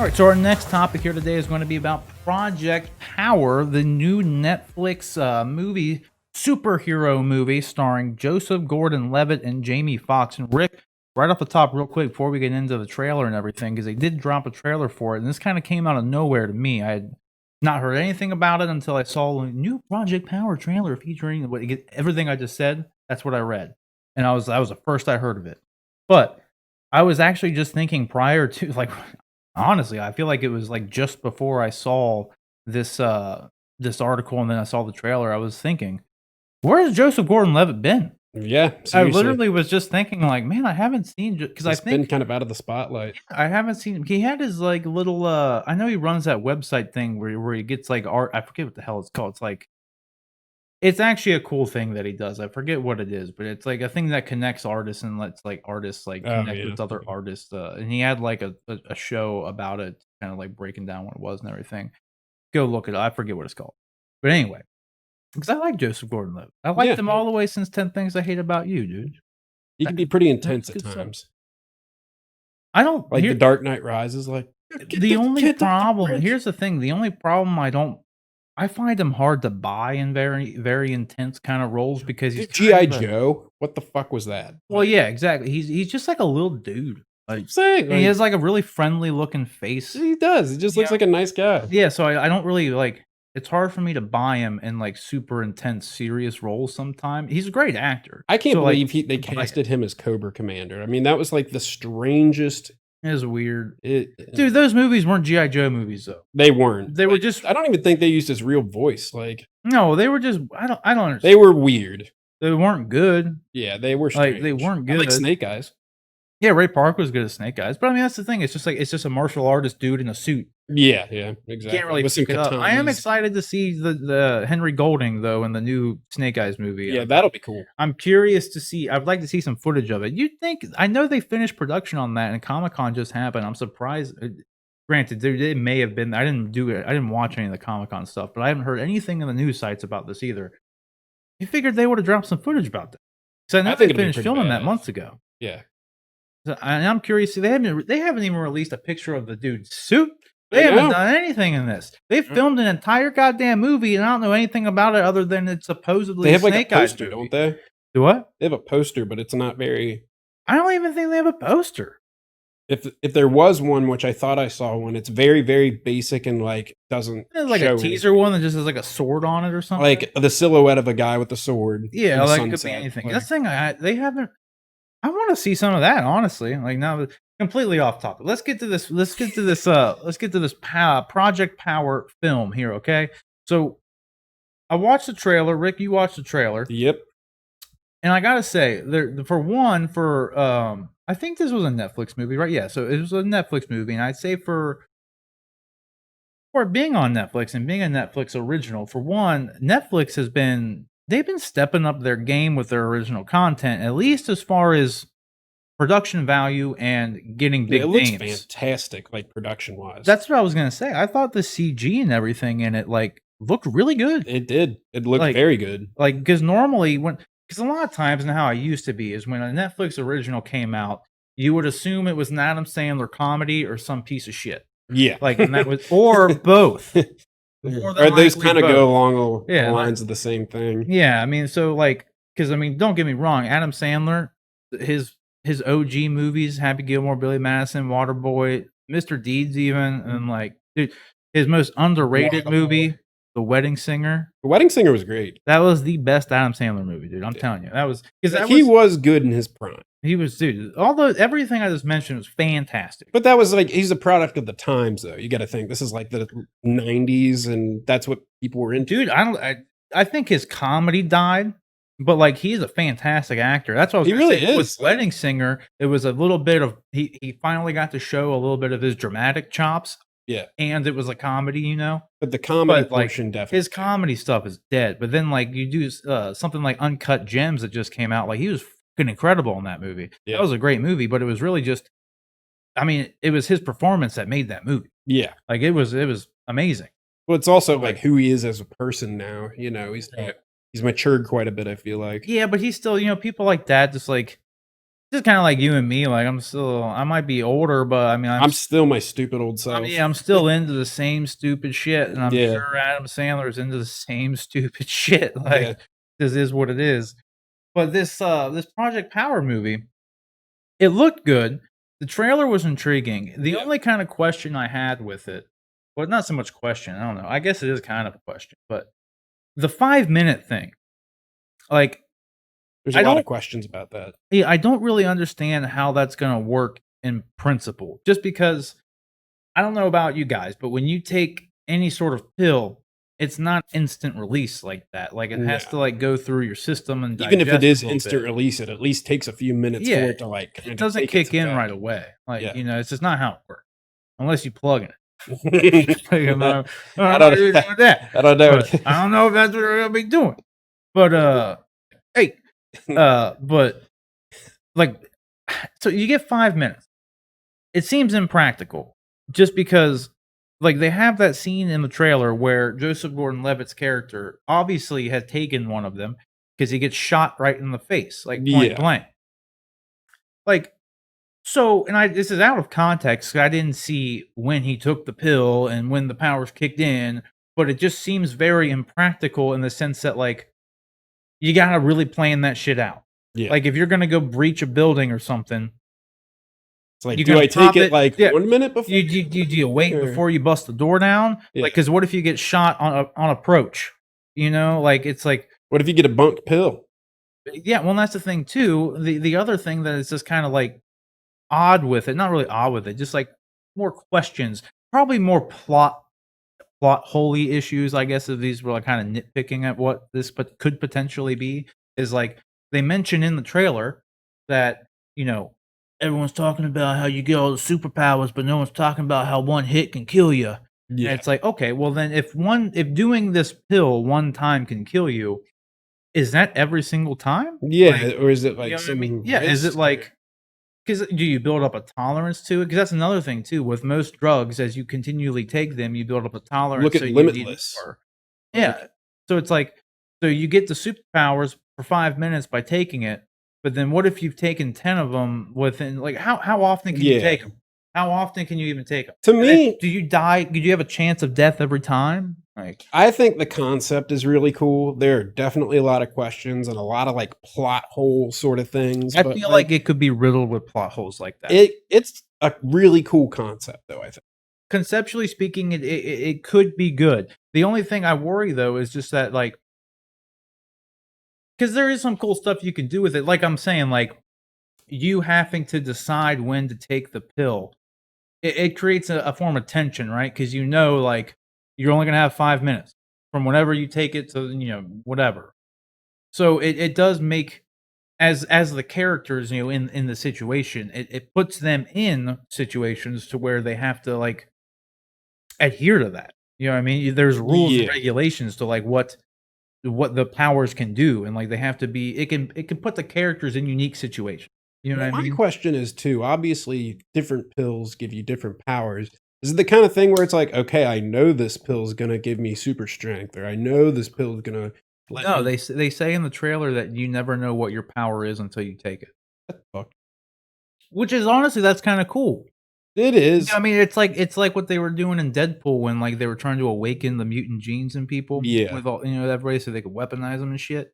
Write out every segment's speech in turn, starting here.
right, so our next topic here today is going to be about Project Power, the new Netflix movie, superhero movie starring Joseph Gordon-Levitt and Jamie Foxx. And Rick, right off the top, real quick, before we get into the trailer and everything, because they did drop a trailer for it, and this kind of came out of nowhere to me. I had not heard anything about it until I saw a new Project Power trailer featuring everything I just said. That's what I read, and that was the first I heard of it. But I was actually just thinking prior to, like, honestly, I feel like it was like just before I saw this this article and then I saw the trailer, I was thinking, where has Joseph Gordon-Levitt been? Yeah, I literally was just thinking, like, man, I haven't seen, because I He's think been kind of out of the spotlight. I haven't seen him. He had his like little I know he runs that website thing where he gets like art. I forget what the hell it's called. It's like, it's actually a cool thing that he does. I forget what it is, but it's like a thing that connects artists and lets like artists like Oh, connect with other artists. And he had like a show about it, kind of like breaking down what it was and everything. Go look it up. I forget what it's called. But anyway, because I like Joseph Gordon-Levitt. I liked him all the way since 10 Things I Hate About You, dude. He can be pretty intense at good stuff. times. I don't Like The Dark Knight Rises. Like the only problem. Here's the thing. The only problem I find him hard to buy in very, very intense kind of roles because he's G.I. Joe. What the fuck was that? Well, yeah, exactly. He's just like a little dude. Like, I'm saying, he has like a really friendly looking face. He does. He just looks like a nice guy. Yeah, so I don't really like. It's hard for me to buy him in like super intense, serious roles. Sometimes he's a great actor. I can't believe they casted him as Cobra Commander. I mean, that was like the strangest. It was weird. Dude, those movies weren't G.I. Joe movies though. They weren't. They were just. I don't even think they used his real voice. Like, no, they were just. I don't understand. They were weird. They weren't good. Yeah, they were strange. Like, they weren't good. I like Snake Eyes. Yeah, Ray Park was good at Snake Eyes, but I mean that's the thing. It's just a martial artist dude in a suit. Yeah, exactly. Can't really pick it up. I am excited to see the Henry Golding though in the new Snake Eyes movie. Yeah, that'll be cool. I'm curious to see. I'd like to see some footage of it. You'd think? I know they finished production on that, and Comic-Con just happened. I'm surprised. Granted, they may have been. I didn't do it. I didn't watch any of the Comic-Con stuff, but I haven't heard anything in the news sites about this either. You figured they would have dropped some footage about that. So I know they finished filming that months ago. Yeah. So, and I'm curious. They haven't even released a picture of the dude's suit. They haven't done anything in this. They filmed an entire goddamn movie, and I don't know anything about it other than it's supposedly they have Snake like a poster, don't they? Do what? They have a poster, but it's not very. I don't even think they have a poster. If there was one, which I thought I saw one, it's very, very basic and like doesn't. It's like show a teaser one that just has like a sword on it or something. Like the silhouette of a guy with a sword. Yeah, like it could be anything. That's the thing. They haven't. I want to see some of that, honestly. Like now, completely off topic. Let's get to this. Let's get to this Project Power film here. Okay, so I watched the trailer. Rick, you watched the trailer. Yep. And I gotta say, I think this was a Netflix movie, right? Yeah, so it was a Netflix movie, and I'd say for it being on Netflix and being a Netflix original, for one, Netflix they've been stepping up their game with their original content, at least as far as production value and getting big names. It looks fantastic, like production wise. That's what I was gonna say. I thought the CG and everything in it like looked really good. It did. It looked very good. Like because normally because a lot of times and how I used to be is when a Netflix original came out, you would assume it was an Adam Sandler comedy or some piece of shit. Yeah, like and that was or both. Or those kind of go along the lines of the same thing. Yeah, I mean, so like, because I mean, don't get me wrong, Adam Sandler, his OG movies, Happy Gilmore, Billy Madison, Waterboy, Mr. Deeds, even, and like, dude, his most underrated movie, The Wedding Singer. The Wedding Singer was great. That was the best Adam Sandler movie, dude. I'm telling you, that was because he was good in his prime. He was, dude. Everything I just mentioned was fantastic. But that was like he's a product of the times, though. You got to think this is like the '90s, and that's what people were into. Dude, I think his comedy died, but like he's a fantastic actor. That's what I was he really is. With Wedding Singer, it was a little bit of he finally got to show a little bit of his dramatic chops. Yeah, and it was a comedy, you know. But the comedy portion definitely. His comedy stuff is dead. But then like you do something like Uncut Gems that just came out, like he was incredible in that movie. Yeah. That was a great movie, but it was really just, I mean, it was his performance that made that movie. Yeah, like it was amazing. Well, it's also like who he is as a person now. You know, he's matured quite a bit. I feel like. Yeah, but he's still, you know, people like that just like just kind of like you and me. Like I might be older, but I mean, I'm still my stupid old I self. mean, yeah, I'm still into the same stupid shit, and I'm Yeah. sure Adam Sandler's into the same stupid shit. Yeah. Like this is what it is. But this Project Power movie, it looked good. The trailer was intriguing. The Yeah. only kind of question I had with it, well, not so much question. I don't know. I guess it is kind of a question, but the 5 minute thing, like There's a I lot of don't, questions about that. yeah, I don't really understand how that's gonna work in principle. Just because I don't know about you guys, but when you take any sort of pill, it's not instant release like that. Like it has Yeah. to like go through your system and Even if it digest a is little instant bit. release, it at least takes a few minutes Yeah, for it to like it kind of doesn't take its kick in right effect. away. Like, Yeah. it's just not how it works unless you plug in it. Like, I I'm not don't even doing that. I don't know. But I don't know if that's what we're gonna be doing. But hey, but like, so you get 5 minutes. It seems impractical just because, like, they have that scene in the trailer where Joseph Gordon-Levitt's character obviously had taken one of them because he gets shot right in the face, like point Yeah. blank. Like, so, and this is out of context. 'Cause I didn't see when he took the pill and when the powers kicked in, but it just seems very impractical in the sense that, like, you gotta really plan that shit out. Yeah. Like, if you're gonna go breach a building or something, It's like, you're do gonna I take pop it it. like Yeah. 1 minute before? Do you wait Or before you bust the door down? yeah. Like, because what if you get shot on approach? You know, like it's like, What if you get a bunk pill? yeah. Well, that's the thing too. The other thing that is just kind of like odd with it, not really odd with it, just like more questions, probably more plot holy issues. I guess if these were like kind of nitpicking at what this but could potentially be is like they mention in the trailer that you know everyone's talking about how you get all the superpowers, but no one's talking about how one hit can kill you. And Yeah. it's like, okay, well then if doing this pill one time can kill you, is that every single time? Yeah, Like, or is it you like know what I mean? some Yeah. Is it risk or like, because do you build up a tolerance to it? Because that's another thing too. With most drugs, as you continually take them, you build up a look tolerance, at so you need Limitless. more. Like, Yeah. So it's like, so you get the superpowers for 5 minutes by taking it, but then what if you've taken 10 of them within, like, how often can you yeah. take them? How often can you even take them? To And then me, do you die? Do you have a chance of death every time? Like, I think the concept is really cool. There are definitely a lot of questions and a lot of like plot hole sort of things, I but feel like like it could be riddled with plot holes like that. it's a really cool concept though, I think. Conceptually speaking, it could be good. The only thing I worry though is just that, like, because there is some cool stuff you can do with it. Like I'm saying, like you having to decide when to take the pill, it creates a form of tension, right? Because you know, like you're only gonna have 5 minutes from whenever you take it to whatever. So it does make, as the characters in the situation, it puts them in situations to where they have to like adhere to that. You know what I mean? There's rules and Yeah. regulations to like what the powers can do, and like they have to be. It can put the characters in unique situations. You know Well, what I my mean? question is too, obviously different pills give you different powers. Is it the kind of thing where it's like, okay, I know this pill is gonna give me super strength, or I know this pill is gonna let No, me they say in the trailer that you never know what your power is until you take it, fuck. which is honestly that's kind of cool. It Yeah, I is. mean, it's like what they were doing in Deadpool when like they were trying to awaken the mutant genes in people Yeah. with all everybody so they could weaponize them and shit.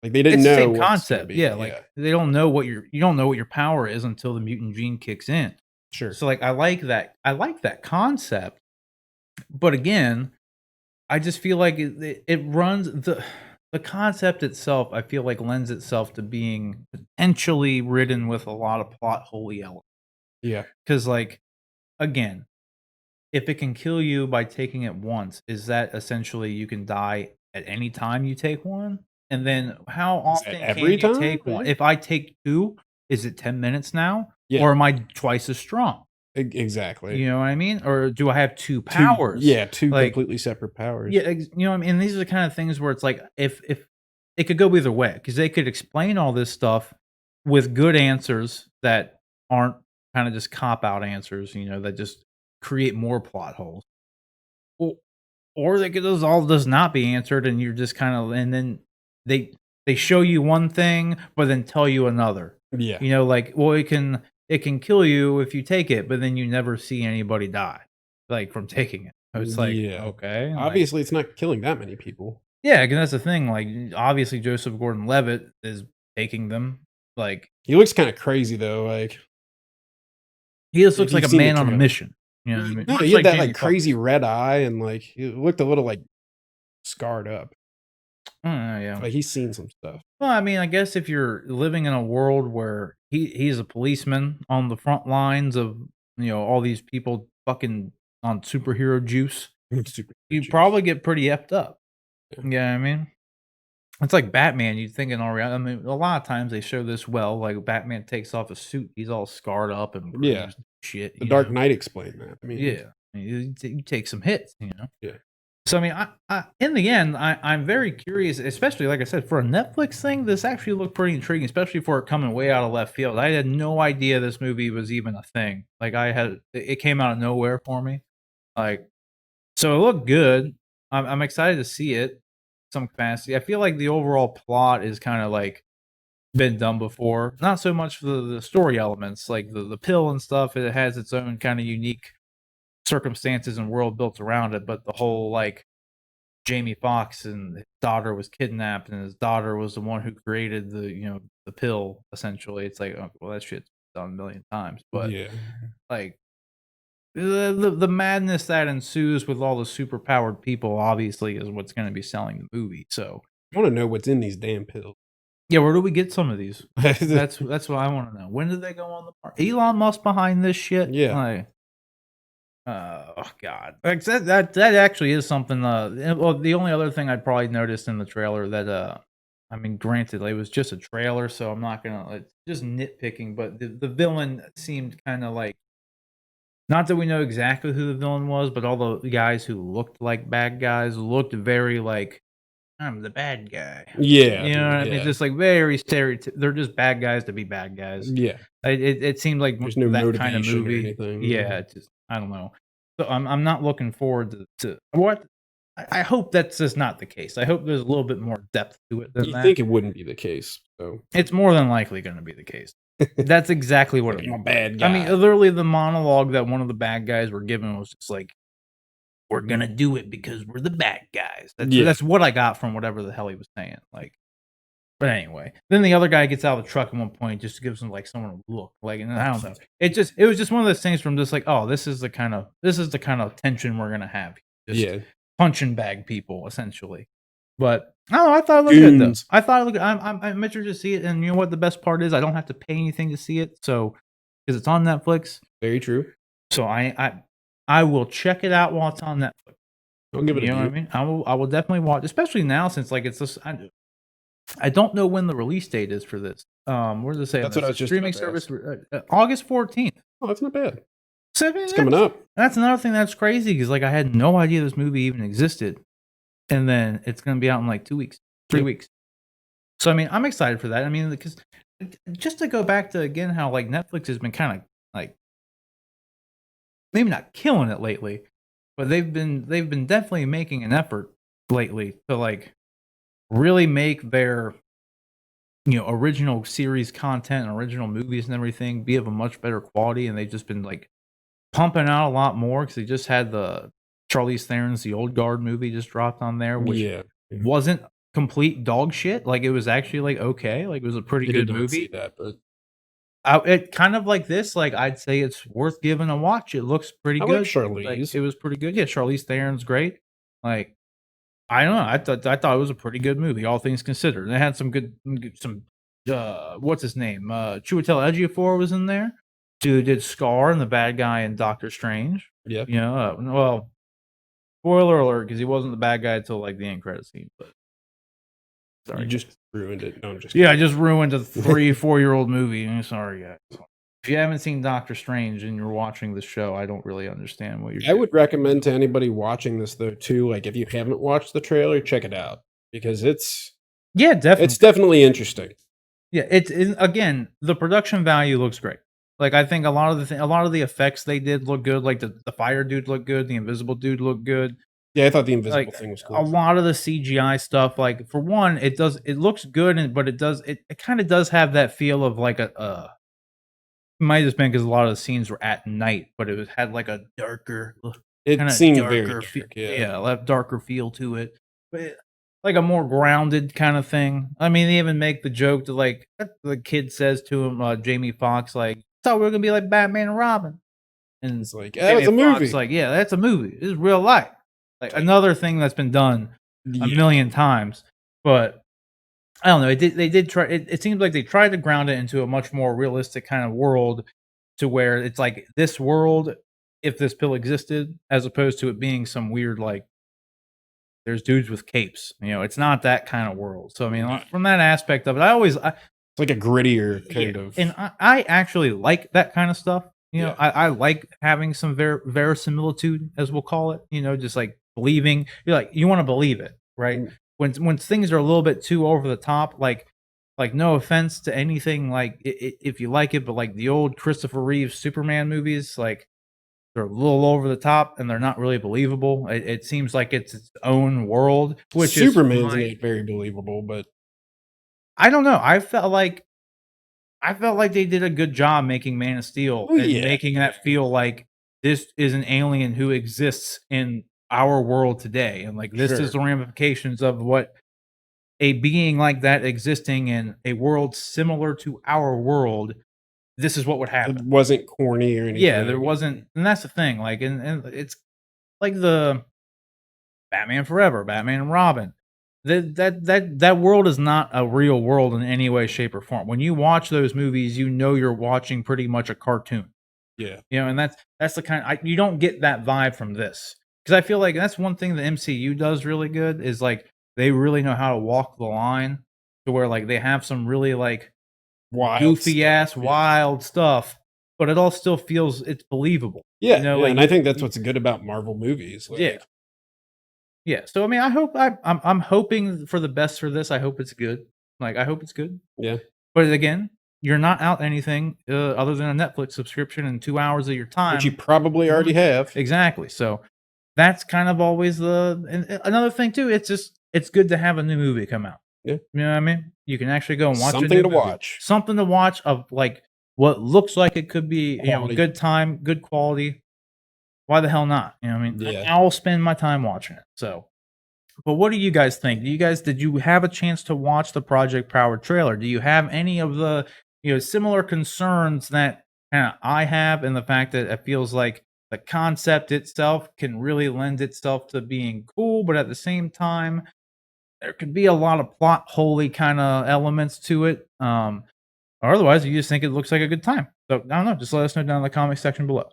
Like they didn't It's the know same what's gonna concept, yeah. be. Like Yeah. they don't know what you don't know what your power is until the mutant gene kicks in. Sure. So like I like that. I like that concept, but again, I just feel like it runs the concept itself. I feel like lends itself to being potentially ridden with a lot of plot holy elements. Yeah. Because like again, if it can kill you by taking it once, is that essentially you can die at any time you take one? And then how Is that often every can you time? take one? If I take two, is it 10 minutes now? Yeah. Or am I twice as strong? Exactly. You know what I mean? Or do I have two Two powers? yeah, two Like, completely separate powers. yeah, you know what I mean? And these are the kind of things where it's like if it could go either way, because they could explain all this stuff with good answers that aren't kind of just cop out answers, that just create more plot holes. Or or they could just all does not be answered, and you're just kind of, and then they they show you one thing, but then tell you another. Yeah. You know, like, well, it can kill you if you take it, but then you never see anybody die, like, from taking it. So it's like, Yeah. okay, like, Obviously, it's not killing that many people. yeah, 'cause that's the thing, like, obviously, Joseph Gordon-Levitt is taking them, like, He looks kinda crazy, though, like, he just if looks like you've a seen the man on a trailer. mission, you know what I mean? No, Much he had like that, Jamie like, crazy Foxx. red eye and, like, he looked a little, like, scarred up. Yeah. Like, he's seen some stuff. Well, I mean, I guess if you're living in a world where he's a policeman on the front lines of, all these people fucking on superhero juice, Super you juice. probably get pretty effed up. Yeah. Yeah, I mean, it's like Batman. You think in all reality, I mean, a lot of times they show this well. Like Batman takes off a suit, he's all scarred up and Yeah. bruised, and shit. The Dark Knight explained that. I mean, Yeah, I mean, you take some hits. yeah. So I mean, I in the end, I'm very curious, especially like I said, for a Netflix thing. This actually looked pretty intriguing, especially for it coming way out of left field. I had no idea this movie was even a thing. Like it came out of nowhere for me. Like, so it looked good. I'm excited to see it. Some capacity. I feel like the overall plot is kind of like been done before. Not so much for the story elements, like the pill and stuff. It has its own kind of unique circumstances and world built around it, but the whole like Jamie Foxx and his daughter was kidnapped, and his daughter was the one who created the pill. Essentially, it's like, oh, well, that shit's done a million times, but Yeah. like the madness that ensues with all the superpowered people, obviously, is what's going to be selling the movie. So, I wanna know what's in these damn pills. yeah, where do we get some of these? That's what I want to know. When did they go on the market? Elon Musk behind this shit? Yeah. Like, oh god, like that actually is something. Well, the only other thing I'd probably noticed in the trailer that I mean, granted, it was just a trailer, so I'm not gonna just nitpicking, but the villain seemed kind of like, not that we know exactly who the villain was, but all the guys who looked like bad guys looked very like, I'm the bad guy. Yeah. You know what I mean? Yeah. Just like very stereotypical. They're just bad guys to be bad guys. Yeah. It seemed like There's no that kind of motivation or movie. anything. Yeah, it just I don't know. So I'm not looking forward to what I hope that's just not the case. I hope there's a little bit more depth to it than You that. think it wouldn't be the case, so It's more than likely going to be the case. That's exactly what it I'm a was. bad guy. I mean, literally, the monologue that one of the bad guys were given was just like, "We're gonna do it because we're the bad guys." That's what I got from whatever the hell he was saying. Like, but anyway, then the other guy gets out of the truck at one point, just gives him like someone a look, like, and I don't know. It was just one of those things from just like, oh, this is the kind of tension we're gonna have. Just punching bag people essentially. But I don't know, I thought it looked good though. I thought it looked. I'm interested to see it, and you know what? The best part is I don't have to pay anything to see it, so because it's on Netflix. Very true. So I will check it out while it's on Netflix. I'll give it You a know what I mean? I will definitely watch, especially now since like it's just I don't know when the release date is for this. Where does it say? That's what I was just streaming about to service August 14th. Oh, that's not bad. So, I mean, It's coming up. That's another thing that's crazy because like I had no idea this movie even existed, and then it's going to be out in like 2 weeks, 3 weeks. So I mean, I'm excited for that. I mean, because just to go back to again how like Netflix has been kind of like maybe not killing it lately, but they've been definitely making an effort lately to like really make their original series content and original movies and everything be of a much better quality, and they've just been like pumping out a lot more because they just had the Charlize Theron's The Old Guard movie just dropped on there, which wasn't complete dog shit. Like it was actually like okay, like it was a pretty good movie. See that, but it kind of like this, like I'd say it's worth giving a watch. It looks pretty good. Like Charlize. Like, it was pretty good. Yeah, Charlize Theron's great. Like I don't know. I thought it was a pretty good movie, all things considered. And it had some good what's his name? Chiwetel Ejiofor was in there. Dude did Scar and the bad guy in Doctor Strange. Yeah. Well, spoiler alert, because he wasn't the bad guy until like the end credit scene. But sorry, you just ruined it. No, I'm just kidding. I just ruined a 3-4-year-old movie. I'm sorry, guys. If you haven't seen Doctor Strange and you're watching the show, I don't really understand what you're doing. I would recommend to anybody watching this though too, like if you haven't watched the trailer, check it out because it's definitely interesting. Yeah, it's again, the production value looks great. Like I think a lot of the effects they did look good. Like the fire dude looked good, the invisible dude looked good. Yeah, I thought the invisible Like thing was a cool. lot of the CGI stuff, like for one, it looks good, but it kind of does have that feel of like a might have just been because a lot of the scenes were at night, but it had like a darker, It kind of seemed very darker, dark, yeah. yeah, that darker feel to it, but like a more grounded kind of thing. I mean, they even make the joke that like the kid says to him, Jamie Foxx, like, "Thought we were gonna be like Batman and Robin," and It's like, "That was Jamie a Foxx, movie." like, "Yeah, that's a movie. This is real life." Like It's like, another thing that's been done a yeah. million times, but I don't know. They did try. It seems like they tried to ground it into a much more realistic kind of world, to where it's like this world, if this pill existed, as opposed to it being some weird like there's dudes with capes. It's not that kind of world. So I mean, Yeah. from that aspect of it, It's like a grittier yeah, kind of. and I actually like that kind of stuff. Yeah. I like having some verisimilitude, as we'll call it. Just like believing. You're like you want to believe it, right? Mm. When things are a little bit too over the top, like no offense to anything, like if you like it, but like the old Christopher Reeve Superman movies, like they're a little over the top and they're not really believable. It seems like it's its own world, which is Superman's fine. not very believable, but I don't know. I felt like they did a good job making Man of Steel oh, and yeah. making that feel like this is an alien who exists in our world today, and like this is Sure. the ramifications of what a being like that existing in a world similar to our world. This is what would It happen. wasn't corny or Yeah, there anything. wasn't, and that's the thing. Like, and it's like the Batman Forever, Batman and Robin. That world is not a real world in any way, shape, or form. When you watch those movies, you're watching pretty much a cartoon. Yeah. And that's the you don't get that vibe from this, because I feel like that's one thing the MCU does really good is like they really know how to walk the line to where like they have some really like Wild goofy stuff. ass Yeah. wild stuff, but it all still feels it's believable. Yeah, yeah, Like and I think that's what's good about Marvel movies, yeah. like Yeah, so I mean, I'm hoping for the best for this. I hope it's good. Like, I hope it's good. yeah. But again, you're not out anything other than a Netflix subscription and 2 hours of your Which you time. probably already have. Exactly. So that's kind of always another thing too. It's good to have a new movie come out. Yeah. You know what I mean? You can actually go and watch a Something new to movie. watch. Something to watch of like what looks like it could be, a Quality. good time, good quality. Why the hell not? You know what I mean? Yeah. I'll spend my time watching it. So, but what do you guys think? Did you have a chance to watch the Project Power trailer? Do you have any of the, similar concerns that I have, in the fact that it feels like the concept itself can really lend itself to being cool, but at the same time, there could be a lot of plot holy kind of elements to it. Or otherwise, you just think it looks like a good time. So I don't know. Just let us know down in the comment section below.